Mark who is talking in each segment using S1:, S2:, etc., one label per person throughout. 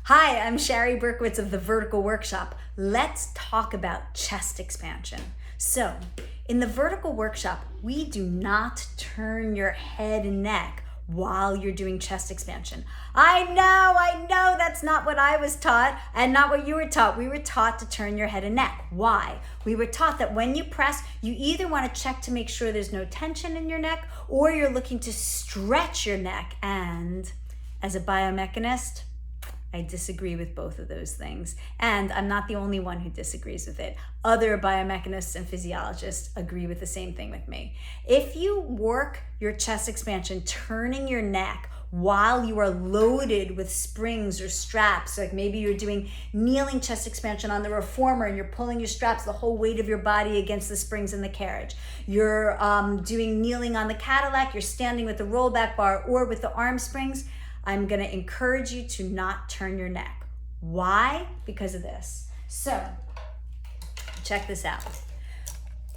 S1: Hi, I'm Shari Berkowitz of the Vertical Workshop. Let's talk about chest expansion. So, in the Vertical Workshop, we do not turn your head and neck while you're doing chest expansion. I know, that's not what I was taught and not what you were taught. We were taught to turn your head and neck. Why? We were taught that when you press, you either want to check to make sure there's no tension in your neck, or you're looking to stretch your neck. And as a biomechanist, I disagree with both of those things. And I'm not the only one who disagrees with it. Other biomechanists and physiologists agree with the same thing with me. If you work your chest expansion, turning your neck while you are loaded with springs or straps, like maybe you're doing kneeling chest expansion on the reformer and you're pulling your straps, the whole weight of your body against the springs in the carriage. You're doing kneeling on the Cadillac, you're standing with the rollback bar or with the arm springs, I'm gonna encourage you to not turn your neck. Why? Because of this. So, check this out.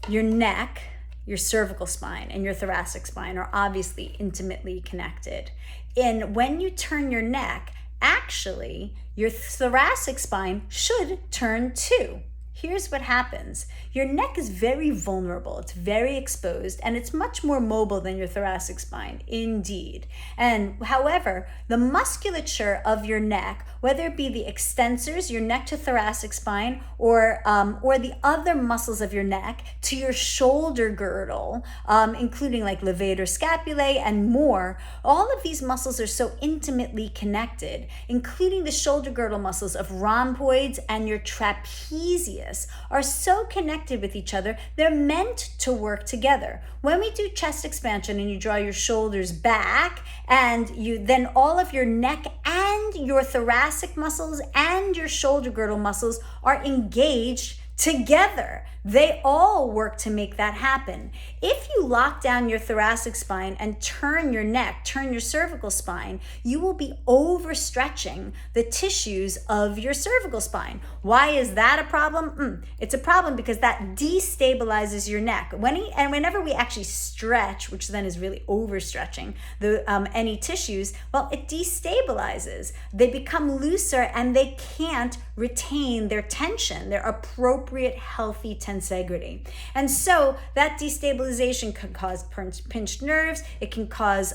S1: Your neck, your cervical spine, and your thoracic spine are obviously intimately connected. And when you turn your neck, actually, your thoracic spine should turn too. Here's what happens. Your neck is very vulnerable, it's very exposed, and it's much more mobile than your thoracic spine, indeed. And however, the musculature of your neck, whether it be the extensors, your neck to thoracic spine, or the other muscles of your neck to your shoulder girdle, including like levator scapulae and more, all of these muscles are so intimately connected, including the shoulder girdle muscles of rhomboids and your trapezius are so connected with each other, they're meant to work together. When we do chest expansion and you draw your shoulders back and then all of your neck and your thoracic muscles and your shoulder girdle muscles are engaged together. They all work to make that happen. If you lock down your thoracic spine and turn your neck, turn your cervical spine, you will be overstretching the tissues of your cervical spine. Why is that a problem? It's a problem because that destabilizes your neck. Whenever we actually stretch, which then is really overstretching any tissues, well, it destabilizes. They become looser and they can't retain their tension, their appropriate healthy tensegrity. And so that destabilization can cause pinched nerves, it can cause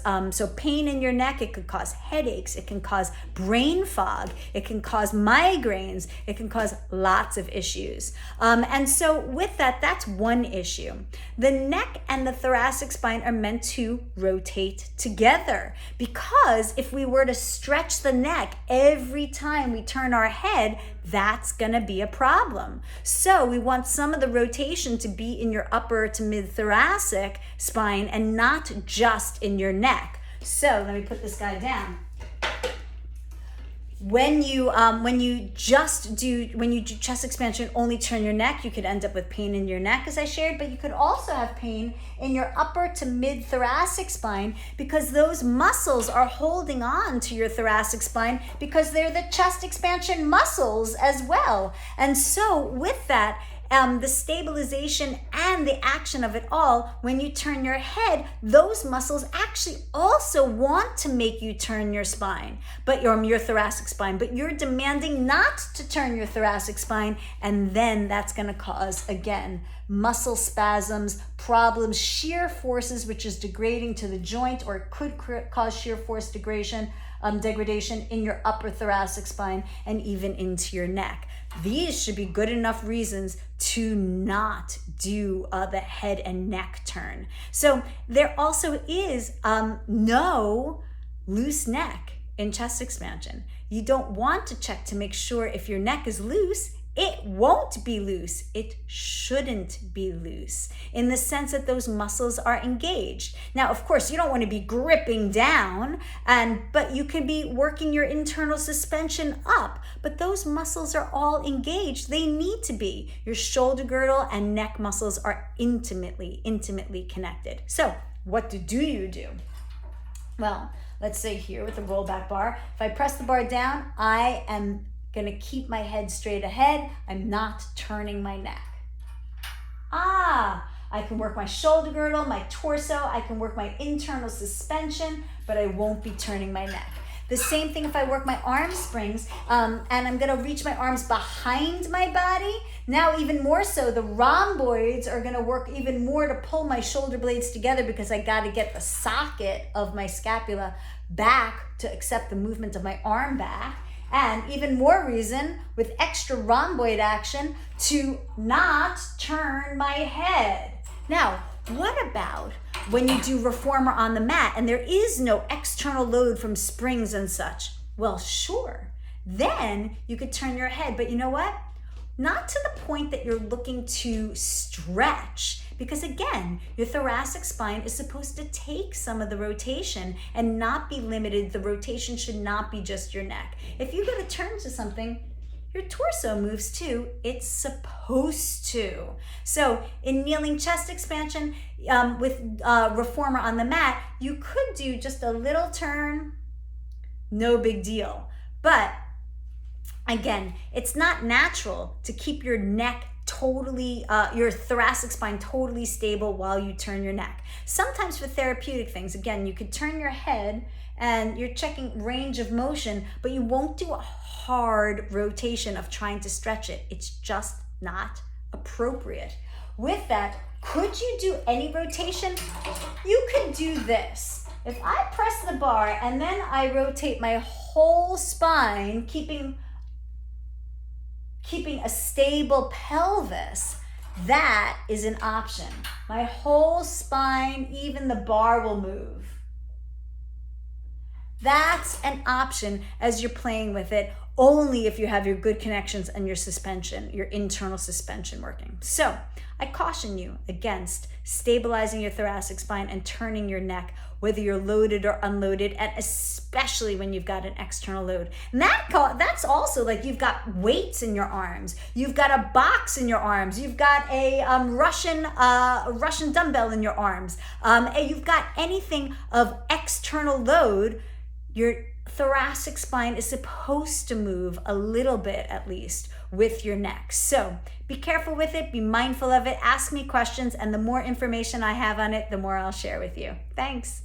S1: pain in your neck, it could cause headaches, it can cause brain fog, it can cause migraines, it can cause lots of issues. And so with that, that's one issue. The neck and the thoracic spine are meant to rotate together, because if we were to stretch the neck every time we turn our head, that's gonna be a problem. So we want some of the rotation to be in your upper to mid thoracic spine and not just in your neck. So let me put this guy down. When you do chest expansion, only turn your neck, you could end up with pain in your neck, as I shared, but you could also have pain in your upper to mid thoracic spine because those muscles are holding on to your thoracic spine because they're the chest expansion muscles as well. And so with that, the stabilization and the action of it all, when you turn your head, those muscles actually also want to make you turn your spine, but your thoracic spine, but you're demanding not to turn your thoracic spine, and then that's going to cause, again, muscle spasms, problems, shear forces, which is degrading to the joint, or it could cause shear force degradation in your upper thoracic spine and even into your neck. These should be good enough reasons to not do the head and neck turn. So there also is no loose neck in chest expansion. You don't want to check to make sure if your neck is loose. It won't be loose. It shouldn't be loose in the sense that those muscles are engaged. Now, of course, you don't want to be gripping down, but you can be working your internal suspension up, but those muscles are all engaged. They need to be. Your shoulder girdle and neck muscles are intimately connected. So what do you do? Well, let's say here with the rollback bar, if I press the bar down, I am going to keep my head straight ahead. I'm not turning my neck. I can work my shoulder girdle, my torso, I can work my internal suspension, but I won't be turning my neck. The same thing if I work my arm springs, and I'm gonna reach my arms behind my body. Now even more so, the rhomboids are gonna work even more to pull my shoulder blades together because I gotta get the socket of my scapula back to accept the movement of my arm back. And even more reason with extra rhomboid action to not turn my head. Now, what about when you do reformer on the mat and there is no external load from springs and such? Well, sure, then you could turn your head, but you know what? Not to the point that you're looking to stretch, because again, your thoracic spine is supposed to take some of the rotation and not be limited. The rotation should not be just your neck. If you go to turn to something, your torso moves too. It's supposed to. So in kneeling chest expansion with reformer on the mat, you could do just a little turn, no big deal. But again, it's not natural to keep your neck totally, your thoracic spine totally stable while you turn your neck. Sometimes for therapeutic things, again, you could turn your head and you're checking range of motion, but you won't do a hard rotation of trying to stretch it. It's just not appropriate. With that, could you do any rotation? You could do this. If I press the bar and then I rotate my whole spine, keeping a stable pelvis, that is an option. My whole spine, even the bar will move. That's an option as you're playing with it, only if you have your good connections and your suspension, your internal suspension working. So I caution you against stabilizing your thoracic spine and turning your neck, whether you're loaded or unloaded, and especially when you've got an external load. And that's also like you've got weights in your arms, you've got a box in your arms, you've got a Russian dumbbell in your arms, and you've got anything of external load. Your thoracic spine is supposed to move a little bit at least with your neck. So be careful with it, be mindful of it, ask me questions, and the more information I have on it, the more I'll share with you. Thanks.